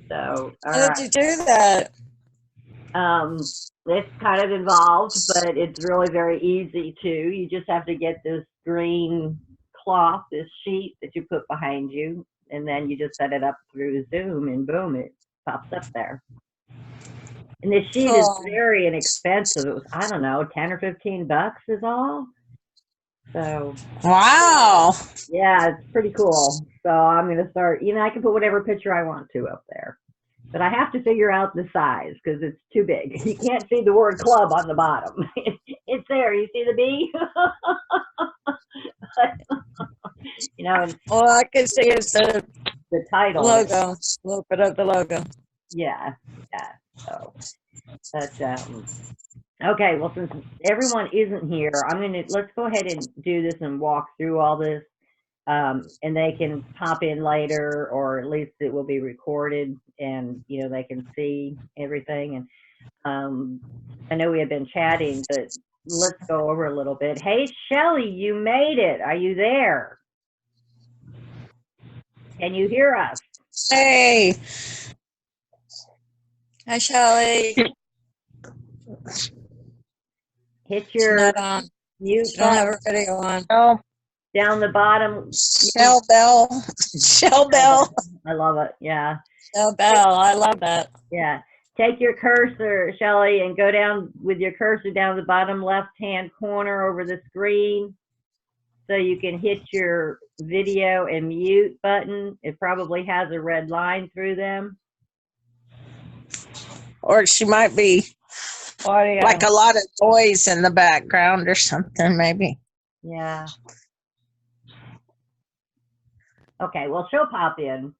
So, all How did right. you do that? It's kind of involved, but it's really very easy too. You just have to get this green cloth, this sheet that you put behind you, and then you just set it up through Zoom, and boom, it pops up there. And this sheet is Cool. very inexpensive. It was, I don't know, 10 or 15 bucks is all. So, Wow. yeah, it's pretty cool. So I'm going to start, I can put whatever picture I want to up there. But I have to figure out the size because it's too big. You can't see the word club on the bottom. It's there. You see the B? And Well, I can see it's the the title. logo. A little bit of the logo. Yeah, yeah. So, but okay. Well, since everyone isn't here, let's go ahead and do this and walk through all this, and they can pop in later, or at least it will be recorded, and they can see everything. And I know we have been chatting, but let's go over a little bit. Hey, Shelly, you made it. Are you there? Can you hear us? Hey. Hi, Shelly. Hit She's your not on. mute She don't have button her video on. Oh, down the bottom. Shell Bell. Shell Bell. I love it. Yeah. Shell Bell. I love that. Yeah. Take your cursor, Shelly, and go down with your cursor down the bottom left-hand corner over the screen, so you can hit your video and mute button. It probably has a red line through them. or she might be like a lot of toys in the background or something, maybe. Yeah. Okay, well, she'll pop in.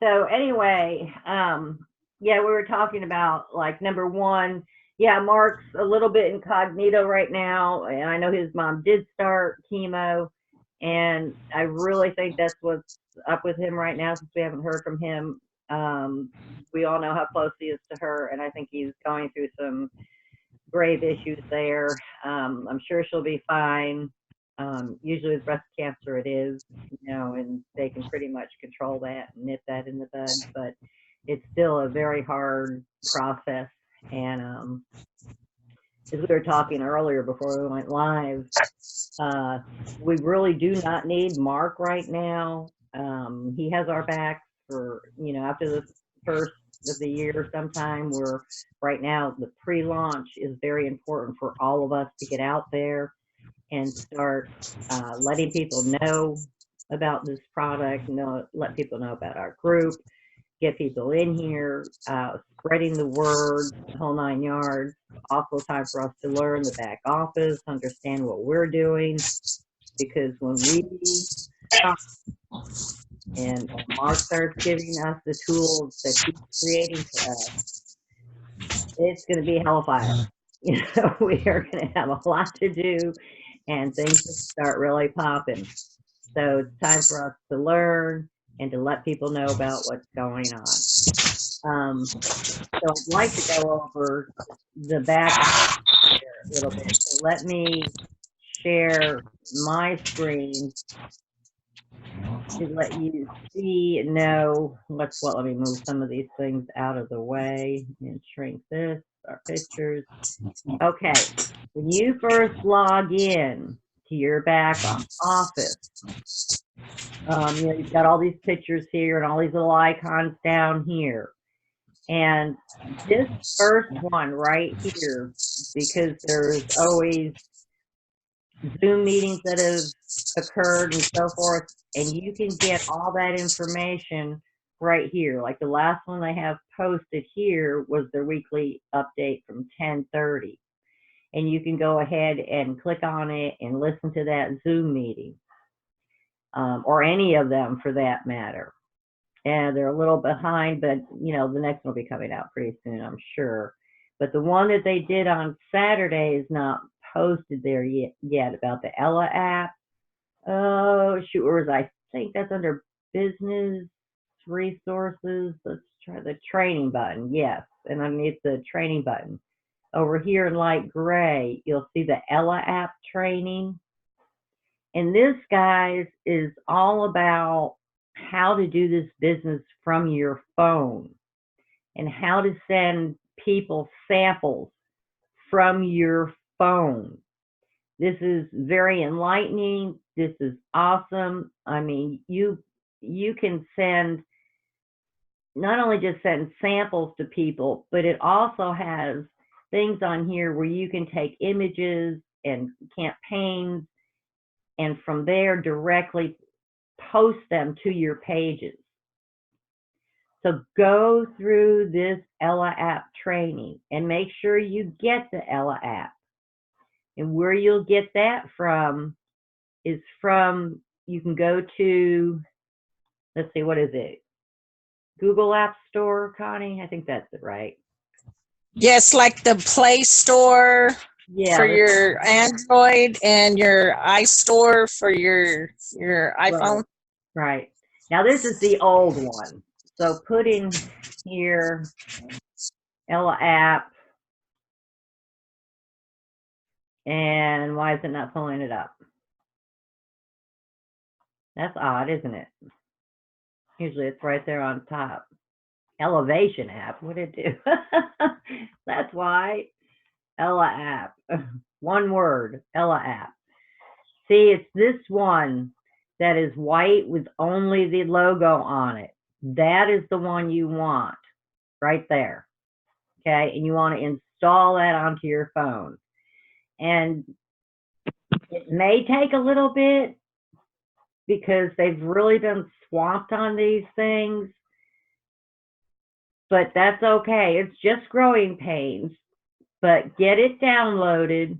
So anyway, yeah, we were talking about, like, number one, yeah, Mark's a little bit incognito right now, and I know his mom did start chemo, and I really think that's what's up with him right now, since we haven't heard from him. We all know how close he is to her, and I think he's going through some grave issues there. I'm sure she'll be fine. Usually with breast cancer it is, and they can pretty much control that and nip that in the bud, but it's still a very hard process. And as we were talking earlier before we went live, we really do not need Mark right now. He has our back for, after the first of the year sometime. Right now, the pre-launch is very important for all of us to get out there and start letting people know about this product, let people know about our group, get people in here, spreading the word, the whole 9 yards. Also time for us to learn the back office, understand what we're doing, because when we stop and Mark starts giving us the tools that he's creating for us, it's going to be hellfire. We are going to have a lot to do, and things start really popping. So it's time for us to learn and to let people know about what's going on. So I'd like to go over the back a little bit. So let me share my screen to let you see and know what's what. Let me move some of these things out of the way and shrink this, our pictures. Okay, when you first log in to your back office, you've got all these pictures here and all these little icons down here. And this first one right here, because there's always Zoom meetings that have occurred and so forth, and you can get all that information right here. Like the last one they have posted here was their weekly update from 10:30. And you can go ahead and click on it and listen to that Zoom meeting, or any of them for that matter. And they're a little behind, but the next one will be coming out pretty soon, I'm sure. But the one that they did on Saturday is not posted there yet about the Ella app. Oh shoot, where was I think that's under business resources. Let's try the training button. Yes, and underneath the training button, over here in light gray, you'll see the Ella app training. And this, guys, is all about how to do this business from your phone and how to send people samples from your phone. This is very enlightening. This is awesome. I mean, you can send, not only just send samples to people, but it also has things on here where you can take images and campaigns and from there directly post them to your pages. So go through this Ella app training and make sure you get the Ella app. And where you'll get that from is from, you can go to, let's see, what is it? Google App Store, Connie? I think that's it, right? Yes, like the Play Store Yeah. for your Android and your iStore for your iPhone. Right. Now this is the old one. So put in here Ella app. And why is it not pulling it up? That's odd, isn't it? Usually it's right there on top. Elevation app, what did it do? That's why. Ella app. One word, Ella app. See, it's this one that is white with only the logo on it. That is the one you want right there. Okay, and you want to install that onto your phone. And it may take a little bit because they've really been swamped on these things, but that's okay. It's just growing pains, but get it downloaded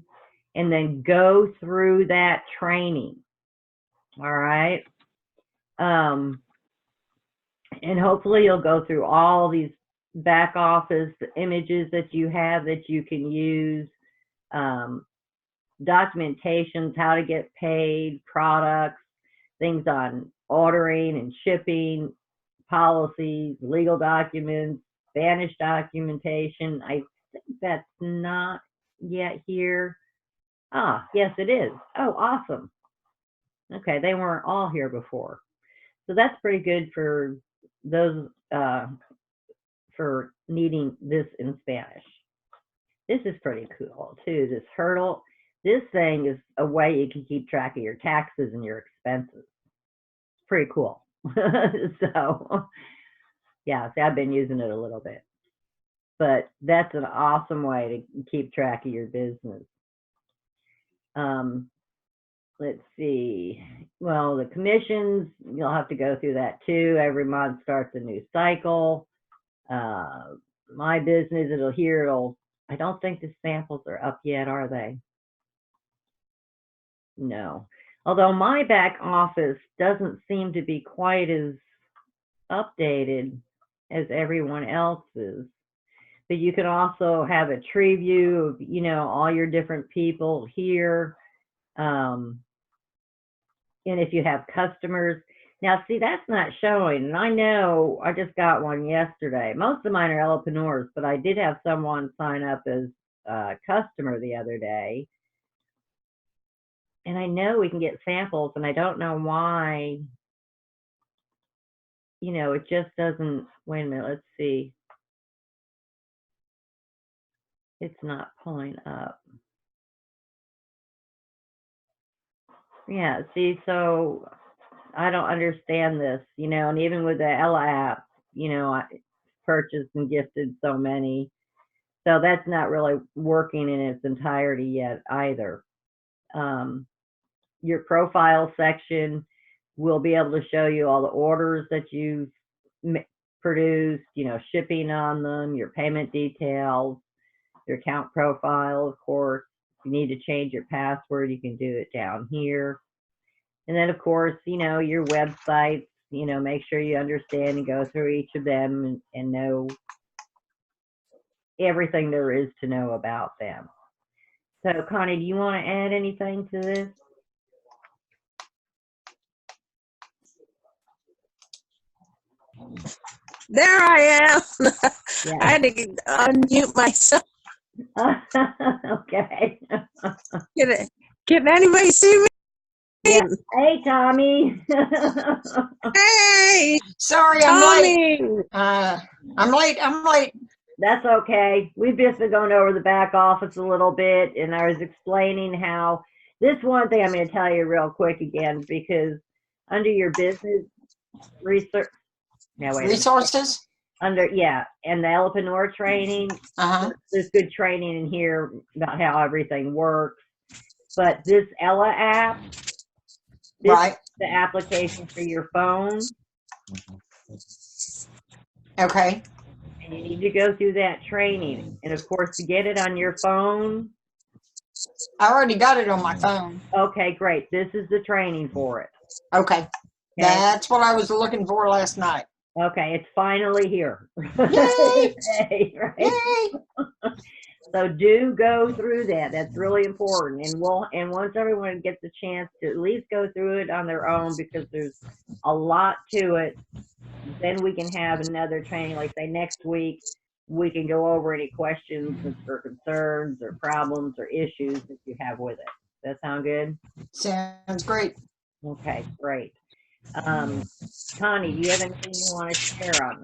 and then go through that training. All right. And hopefully you'll go through all these back office images that you have that you can use, documentations, how to get paid, products, things on ordering and shipping, policies, legal documents, Spanish documentation. I think that's not yet here. Ah, yes, it is. Oh, awesome. Okay, they weren't all here before. So that's pretty good for those for needing this in Spanish. This is pretty cool too, this hurdle. This thing is a way you can keep track of your taxes and your expenses. It's pretty cool. So yeah, see, I've been using it a little bit. But that's an awesome way to keep track of your business. Let's see. Well, the commissions, you'll have to go through that too. Every month starts a new cycle. My business, I don't think the samples are up yet, are they? No. Although my back office doesn't seem to be quite as updated as everyone else's. But you can also have a tree view of, you know, all your different people here. And if you have customers. Now, see, that's not showing. And I know I just got one yesterday. Most of mine are entrepreneurs, but I did have someone sign up as a customer the other day. And I know we can get samples, and I don't know why, you know, it just doesn't, wait a minute, let's see. It's not pulling up. Yeah, see, so I don't understand this, you know, and even with the Ella app, you know, I purchased and gifted so many. So that's not really working in its entirety yet either. Your profile section will be able to show you all the orders that you've produced, you know, shipping on them, your payment details, your account profile, of course. If you need to change your password, you can do it down here. And then, of course, you know, your websites, you know, make sure you understand and go through each of them and know everything there is to know about them. So, Connie, do you want to add anything to this? There I am. Yeah. I had to unmute myself. Okay. Can anybody see me? Yeah. Hey, Tommy. Hey, Sorry, Tommy. I'm late. That's okay. We've just been going over the back office a little bit, and I was explaining how this one thing I'm going to tell you real quick again, because under your business research, no, wait a minute. Resources. And the Elepanor training, there's good training in here about how everything works. But this Ella app, Right. is the application for your phone. Okay. And you need to go through that training. And of course, to get it on your phone. I already got it on my phone. Okay, great. This is the training for it. Okay. That's what I was looking for last night. Okay, it's finally here. Yay! Hey, right? Yay! So do go through that. That's really important. And once everyone gets a chance to at least go through it on their own, because there's a lot to it, then we can have another training, like say next week, we can go over any questions or concerns or problems or issues that you have with it. Does that sound good? Sounds great. Okay, great. Connie, do you have anything you want to share on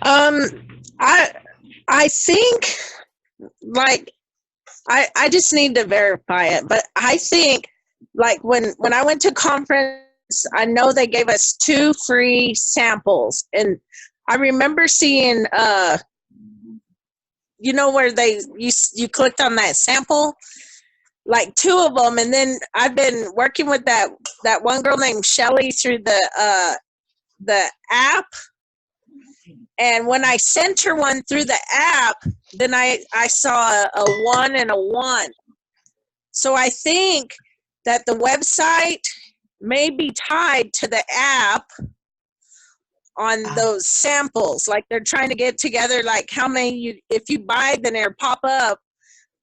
that? I think, like, I just need to verify it, but I think, like, when I went to conference, I know they gave us 2 free samples, and I remember seeing, you know, where you clicked on that sample, like 2 of them, and then I've been working with that one girl named Shelly through the app. And when I sent her one through the app, then I saw a 1 and a 1. So I think that the website may be tied to the app on those samples. Like they're trying to get together, like how many if you buy, then it'll pop up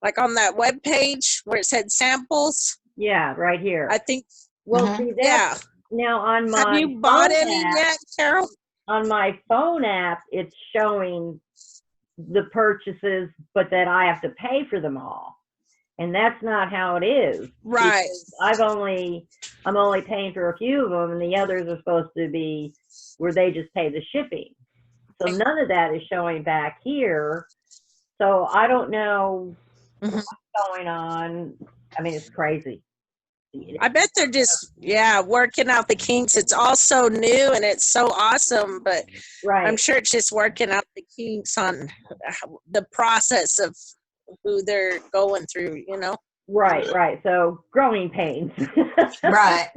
like on that web page where it said samples. Yeah, right here. I think. Well, see that. Yeah. Now on my Have you bought any app, yet, Carol? On my phone app, it's showing the purchases, but that I have to pay for them all. And that's not how it is. Right. I'm only paying for a few of them, and the others are supposed to be where they just pay the shipping. So none of that is showing back here. So I don't know what's going on. I mean, it's crazy. I bet they're just, working out the kinks. It's all so new and it's so awesome, but right. I'm sure it's just working out the kinks on the process of who they're going through, you know? Right. So growing pains. Right.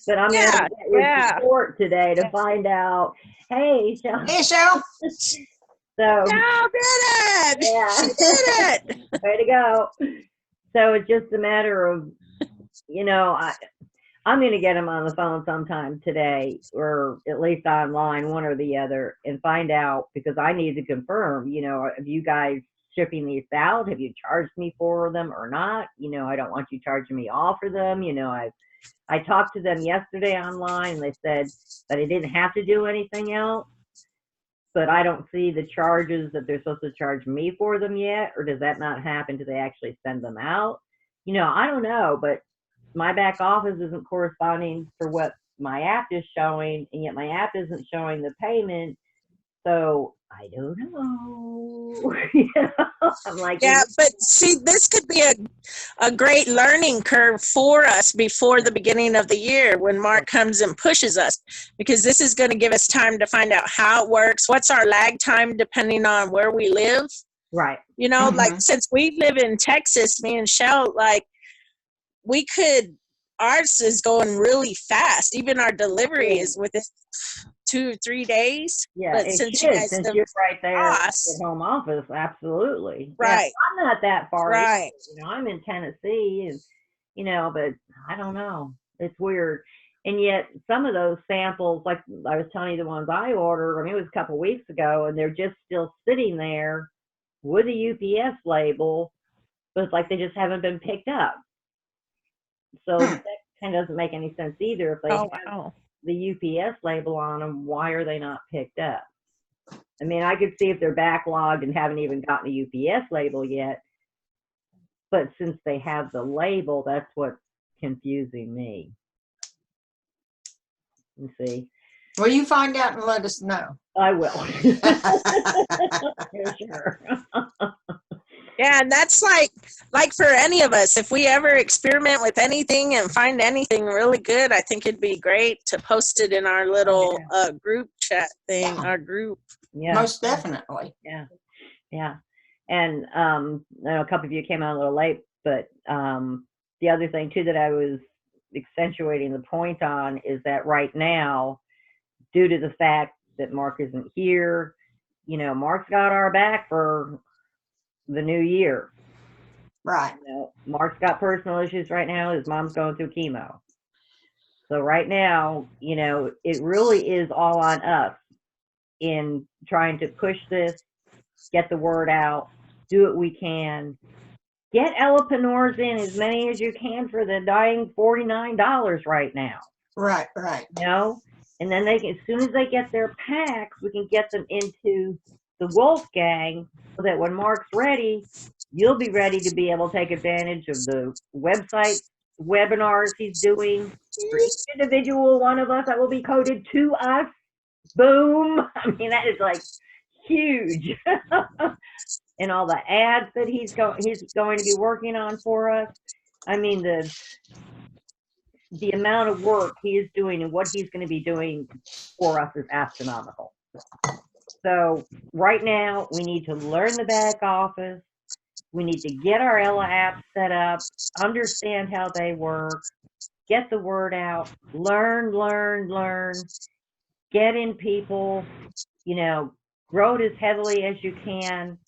But I'm going to get your support today to find out, hey, Shel. Hey, Shel. So, Shel did it! Yeah. She did it! Way to go. So it's just a matter of, you know, I'm going to get them on the phone sometime today, or at least online, one or the other, and find out, because I need to confirm, you know, have you guys shipping these out? Have you charged me for them or not? You know, I don't want you charging me all for them. You know, I talked to them yesterday online, and they said that I didn't have to do anything else, but I don't see the charges that they're supposed to charge me for them yet. Or does that not happen till they actually send them out? You know, I don't know, but my back office isn't corresponding for what my app is showing, and yet my app isn't showing the payment. So I don't know. You know? I'm like, yeah, but see, this could be a great learning curve for us before the beginning of the year when Mark comes and pushes us, because this is going to give us time to find out how it works. What's our lag time depending on where we live? Right. You know, like since we live in Texas, me and Shell, like ours is going really fast. Even our delivery is within 2 or 3 days. Yeah, but since you're right there at home office, absolutely. Right. Yeah, I'm not that far. Right. You know, I'm in Tennessee, and you know, but I don't know. It's weird. And yet some of those samples, like I was telling you, the ones I ordered, I mean, it was a couple of weeks ago, and they're just still sitting there with a UPS label, but it's like they just haven't been picked up. So that kind of doesn't make any sense either. If they have the UPS label on them, why are they not picked up? I mean, I could see if they're backlogged and haven't even gotten a UPS label yet, but since they have the label, that's what confusing me. Let's see. Well, you find out and let us know. I will. For sure. Yeah, and that's like for any of us, if we ever experiment with anything and find anything really good, I think it'd be great to post it in our little group chat thing, Yeah. our group. Yeah. Most definitely. Yeah. Yeah. And I know a couple of you came out a little late, but the other thing too that I was accentuating the point on is that right now, due to the fact that Mark isn't here, you know, Mark's got our back for the new year. Right. You know, Mark's got personal issues right now. His mom's going through chemo. So right now, you know, it really is all on us in trying to push this, get the word out, do what we can. Get Elepanors in as many as you can for the dying $49 right now. Right. You know? And then they can, as soon as they get their packs, we can get them into the Wolf Gang so that when Mark's ready, you'll be ready to be able to take advantage of the website webinars he's doing. For each individual one of us that will be coded to us. Boom. I mean, that is like huge. And all the ads that he's going to be working on for us. I mean, the amount of work he is doing and what he's going to be doing for us is astronomical. So right now, we need to learn the back office. We need to get our Ella apps set up, understand how they work, get the word out, learn, get in people, you know, grow it as heavily as you can,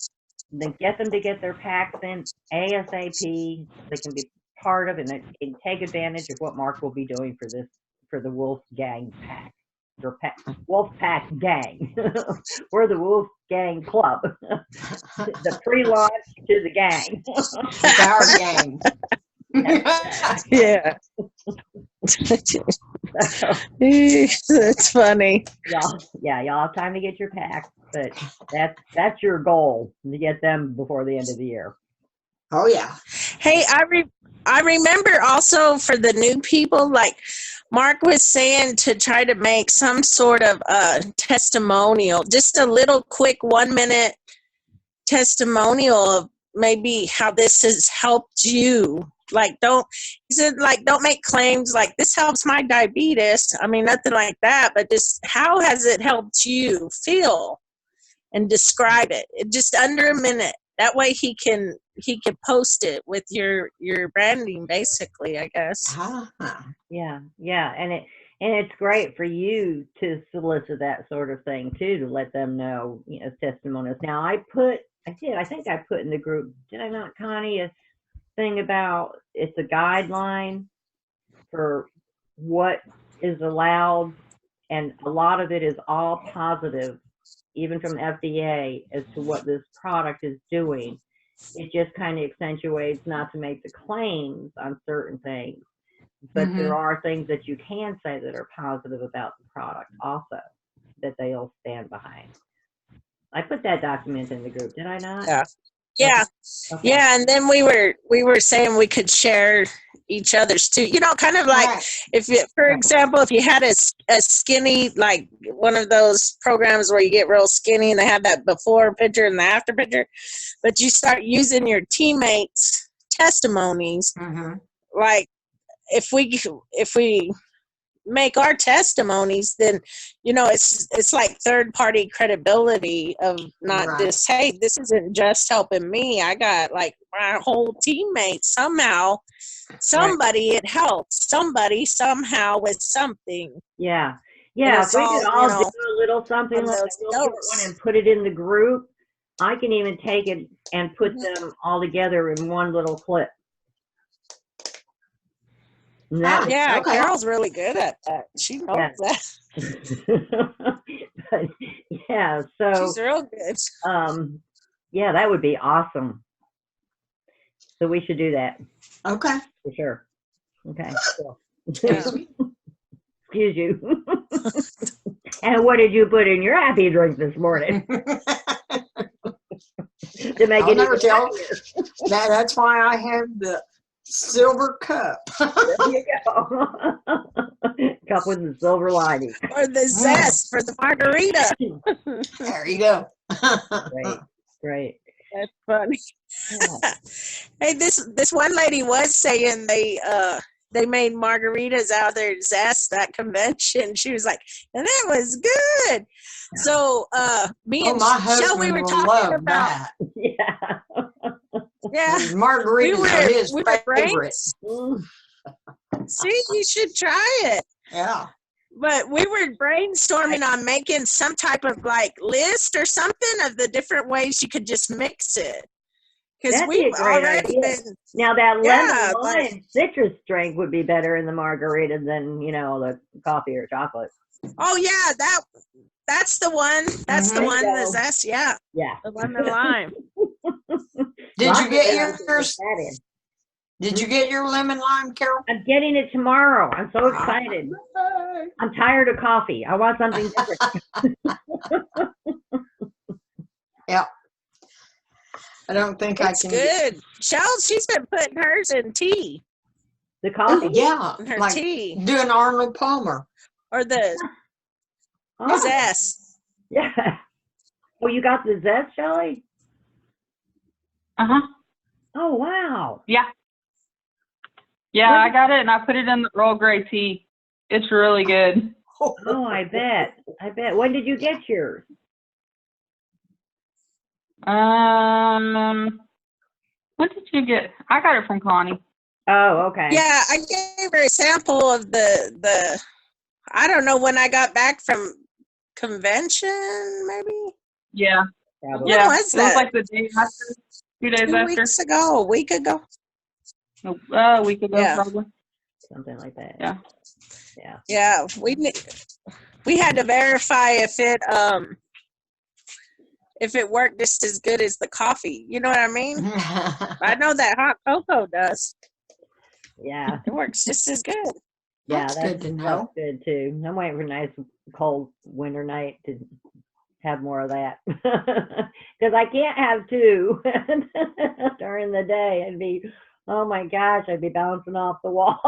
then get them to get their packs in ASAP. They can be part of it and take advantage of what Mark will be doing for the Wolf Gang pack. Or Wolfpack Gang. We're the Wolf Gang Club. The pre-launch to the gang. It's our gang. Yeah. That's funny. Y'all have time to get your packs, but that's your goal, to get them before the end of the year. Oh yeah. Hey, I remember also for the new people, like Mark was saying, to try to make some sort of testimonial, just a little quick 1-minute testimonial of maybe how this has helped you. Like, he said, like, don't make claims like this helps my diabetes. I mean, nothing like that, but just how has it helped you feel, and describe it. Just under a minute. That way he can post it with your branding, basically, I guess. Uh-huh. Yeah, and it's great for you to solicit that sort of thing too, to let them know, you know, testimonials. Now I think I put in the group, did I not, Connie, a thing about it's a guideline for what is allowed, and a lot of it is all positive, even from FDA, as to what this product is doing. It just kind of accentuates not to make the claims on certain things, but there are things that you can say that are positive about the product also, that they'll stand behind. I put that document in the group, did I not? Yeah. Okay. Yeah, and then we were saying we could share each other's too. You know, kind of like if you, for example, if you had a skinny, like one of those programs where you get real skinny and they have that before picture and the after picture, but you start using your teammates' testimonies. Like if we make our testimonies, then, you know, it's like third party credibility of not just, hey, this isn't just helping me, I got like my whole teammates. Somehow somebody it helps somebody somehow with something. Yeah, if we could all do a little something like that, we'll get one and put it in the group. I can even take it and put them all together in one little clip. Yeah, okay. Carol's really good at that. She knows that. But, yeah, so she's real good. Yeah, that would be awesome. So we should do that. Okay. For sure. Okay. Cool. Yeah. Excuse you. And what did you put in your happy drink this morning? To make I'll it never even tell. happier. That's why I have Silver cup. There you go. Cup with the silver lining. Or the zest for the margarita. There you go. Great, great. That's funny. Yeah. Hey, this one lady was saying they made margaritas out of their zest at convention. She was like, and that was good. So me Oh, and my Shell, we husband were will talking love about that. Yeah. yeah. Margaritas are his We were favorite. Mm. See, you should try it. Yeah. But we were brainstorming on making some type of like list or something of the different ways you could just mix it. Because That'd be we've a great already idea. been, Now that yeah, lemon like, lime citrus drink would be better in the margarita than, the coffee or chocolate. oh yeah, that's the one. That's the Mhm. one. The Go. zest, yeah. Yeah. The lemon lime. Did Lots you of get that I can yours? put that in. Did you get your lemon lime, Carol? I'm getting it tomorrow. I'm so excited. I'm tired of coffee. I want something different. Yeah. I don't think It's I can. good. She's been putting hers in tea. The Oh, coffee? yeah. In her Like tea. doing Arnold Palmer. Or the Oh, zest. yeah. Oh, you got the zest, Shelley? Uh-huh. Oh, wow. Yeah. Yeah, I got it and I put it in the Earl Grey tea. It's really good. Oh, I bet. I bet. When did you get yours? What did you get? I got it from Connie. Oh, okay. Yeah, I gave her a sample of the I don't know when I got back from convention, maybe? Yeah. Probably. Yeah. was It was that? like the day after, 2 days 2 after. weeks ago, a week ago. A week ago, Yeah. probably. Something like that. Yeah. Yeah. Yeah, we had to verify if it worked just as good as the coffee. You know what I mean? I know that hot cocoa does. Yeah. It works just as good. Yeah, That's good to that's know. good too. I'm waiting for a nice cold winter night to have more of that. Because I can't have two during the day. It'd be, oh my gosh, I'd be bouncing off the wall.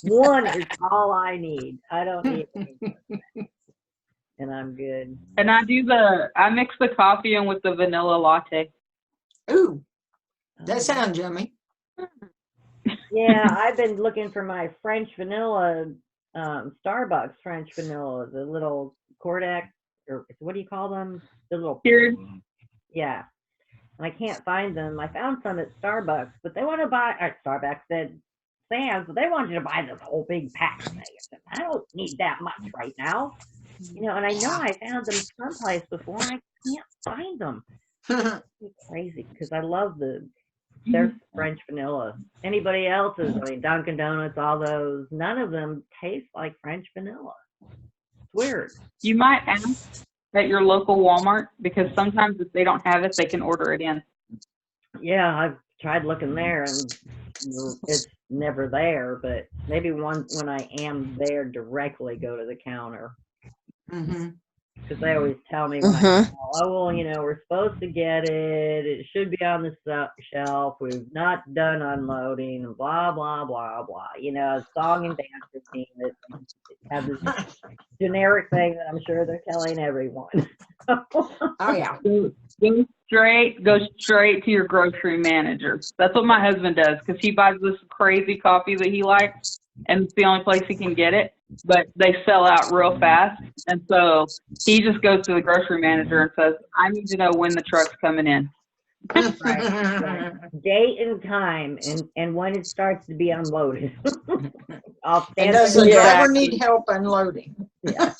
One is all I need. I don't need any more than that. And I'm good. And I mix the coffee in with the vanilla latte. Ooh, that Oh, sounds yummy. yeah, I've been looking for my French vanilla, Starbucks French vanilla, the little Cordex, or what do you call them? The little, Cured. yeah. And I can't find them. I found some at Starbucks, but they want to buy, at Starbucks, at Sam's, but they want you to buy this whole big pack thing. I said, I don't need that much right now. And I know I found them someplace before, and I can't find them. It's crazy because I love their French vanilla. Anybody else's, I mean, Dunkin' Donuts, all those, none of them taste like French vanilla. It's weird. You might ask at your local Walmart because sometimes if they don't have it, they can order it in. Yeah, I've tried looking there and it's never there, but maybe when I am there directly, go to the counter. Mm-hmm. Because they always tell me when I call, oh, well, we're supposed to get it. It should be on the shelf. We've not done unloading and blah, blah, blah, blah. A song and dance routine that have this generic thing that I'm sure they're telling everyone. Oh, yeah. Go straight to your grocery manager. That's what my husband does because he buys this crazy coffee that he likes, and it's the only place he can get it. But they sell out real fast, and so he just goes to the grocery manager and says, "I need to know when the truck's coming in." Right. Date and time and when it starts to be unloaded. I'll And stand does there. the driver Exactly. need help unloading? Yeah.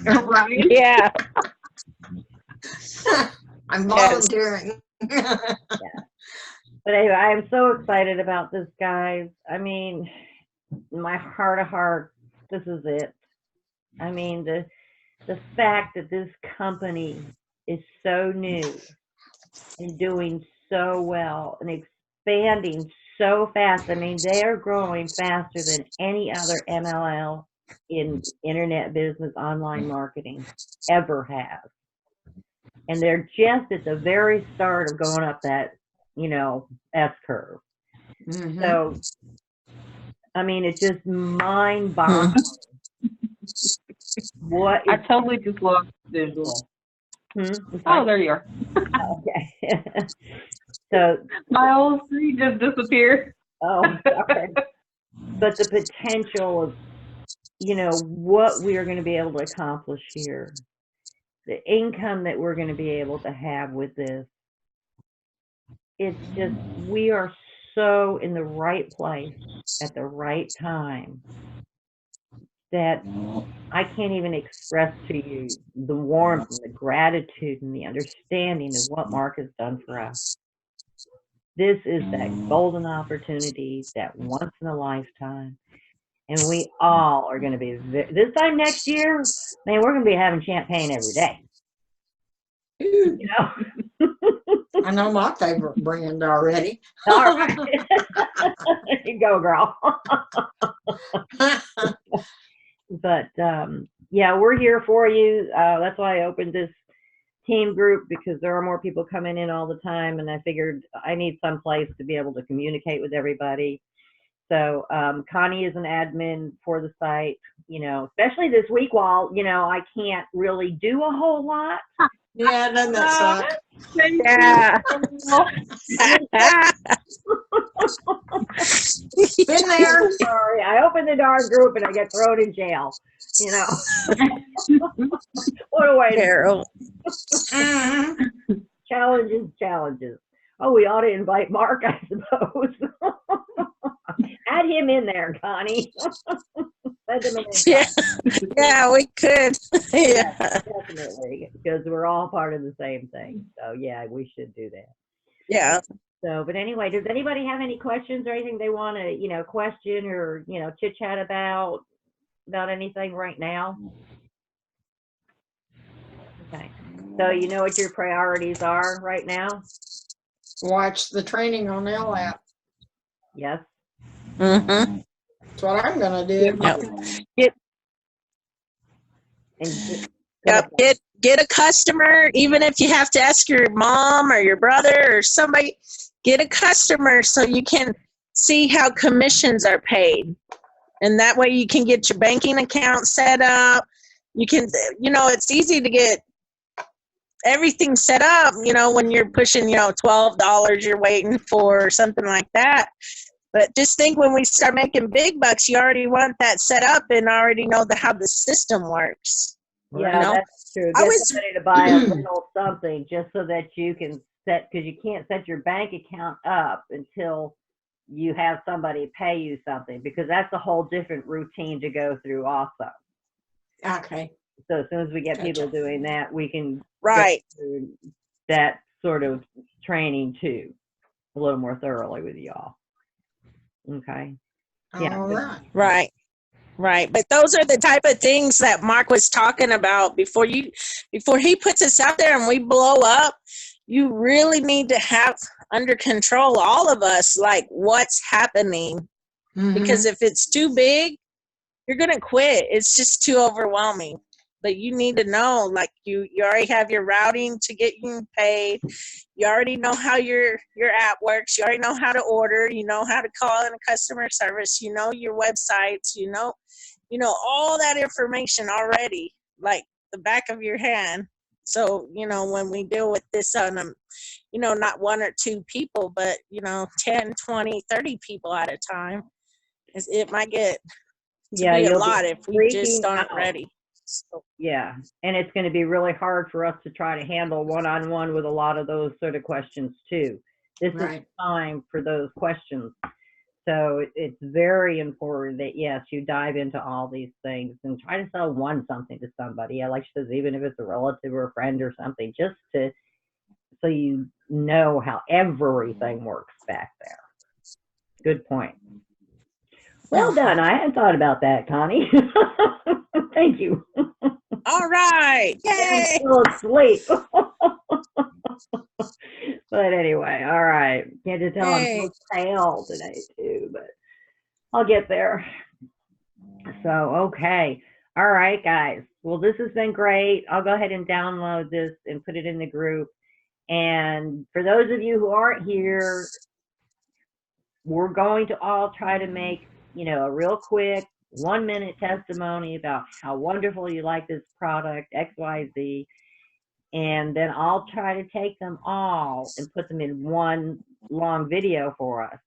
Right? Yeah. I'm volunteering. But anyway, I am so excited about this, guys. I mean, my heart of hearts, this is it. I mean, the fact that this company is so new and doing so well and expanding so fast. I mean, they are growing faster than any other MLL in internet business, online marketing ever has. And they're just at the very start of going up that, S curve. Mhm. So, I mean, it's just mind-boggling. What I is totally just lost the visual. I'm Oh, sorry. there you are. Okay. So, My whole screen just disappeared. oh, sorry. But the potential of, what we are going to be able to accomplish here, the income that we're going to be able to have with this, it's just, we are so in the right place at the right time that I can't even express to you the warmth and the gratitude and the understanding of what Mark has done for us. This is that golden opportunity, that once in a lifetime. And we all are going to be, this time next year, man, we're going to be having champagne every day. You know? I know my favorite brand already. All right. There you go, girl. But yeah, we're here for you. That's why I opened this team group, because there are more people coming in all the time, and I figured I need some place to be able to communicate with everybody. So Connie is an admin for the site, especially this week while, I can't really do a whole lot. Yeah, doesn't that suck? Yeah. Been there. Sorry, I open the darn group and I get thrown in jail. What a way to Carol. Mhm. challenges. Oh, we ought to invite Mark, I suppose. Add him in there, Connie. Send him an invite. Yeah. Yeah, we could. Yeah. Definitely, because we're all part of the same thing. So yeah, we should do that. Yeah. So, but anyway, does anybody have any questions or anything they want to, question or, chit chat about anything right now? Okay. So you know what your priorities are right now? Watch the training on LAP. Yes. Mm-hmm. That's what I'm gonna do. Yep. And Yep. Get a customer, even if you have to ask your mom or your brother or somebody, get a customer so you can see how commissions are paid. And that way you can get your banking account set up. You can, it's easy to get everything set up, when you're pushing, $12 you're waiting for or something like that. But just think, when we start making big bucks, you already want that set up and already know how the system works. yeah, that's true. Get somebody to buy a little something just so that you can set, because you can't set your bank account up until you have somebody pay you something, because that's a whole different routine to go through also. Okay. So as soon as we get people doing that, we can Right. go through that sort of training too, a little more thoroughly with y'all. Okay. Yeah. All right. Right. Right. But those are the type of things that Mark was talking about before he puts us out there and we blow up. You really need to have under control, all of us, like what's happening. Mhm. Because if it's too big, you're going to quit. It's just too overwhelming. But you need to know, like you already have your routing to get you paid. You already know how your app works. You already know how to order. You know how to call in a customer service. You know your websites. You know all that information already, like the back of your hand. So, when we deal with this on, not one or two people, but, 10, 20, 30 people at a time, it might get to be a lot if we just aren't ready. So, yeah. And it's going to be really hard for us to try to handle one-on-one with a lot of those sort of questions too. This is time for those questions. So it's very important that, yes, you dive into all these things and try to sell something to somebody. Like she says, even if it's a relative or a friend or something, just so you know how everything works back there. Good point. Well done. I hadn't thought about that, Connie. Thank you. All right. Yay. I'm still asleep. But anyway, all right. Can't just tell I'm so pale today too, but I'll get there. So, okay. All right, guys. Well, this has been great. I'll go ahead and download this and put it in the group. And for those of you who aren't here, we're going to all try to make, a real quick 1-minute testimony about how wonderful you like this product, XYZ. And then I'll try to take them all and put them in one long video for us.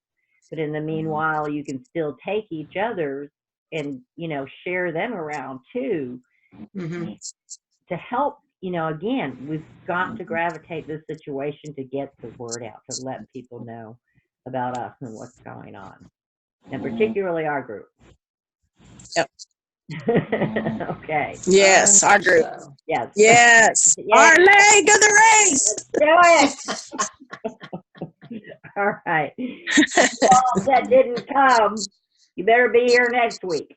But in the meanwhile, you can still take each other's and, share them around too, to help, again, we've got to gravitate this situation to get the word out, to let people know about us and what's going on, and particularly our group. Yep. Okay. Yes, our group. So, Yes. Yes. Our leg of the race. Let's do it. All right. Well, that didn't come. You better be here next week.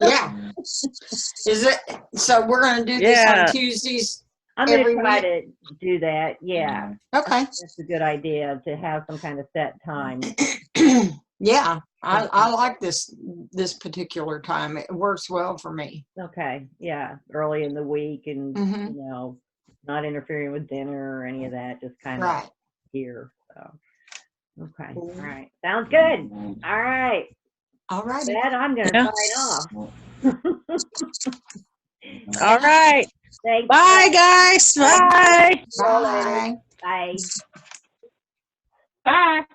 yeah. Is it? So we're going to do this Yeah. on Tuesdays. I'm going to Every try week? to do that. Yeah. Okay. That's a good idea, to have some kind of set time. Yeah, I like this particular time. It works well for me. Okay. Yeah. Early in the week, and, Mhm. not interfering with dinner or any of that, just kind of Right. here. So, okay. Cool. All right. Sounds good. All right. All With righty. that, I'm going to Yeah. sign off. All right. Thanks. Bye, guys. Bye. See you all later. Bye. Bye. Bye.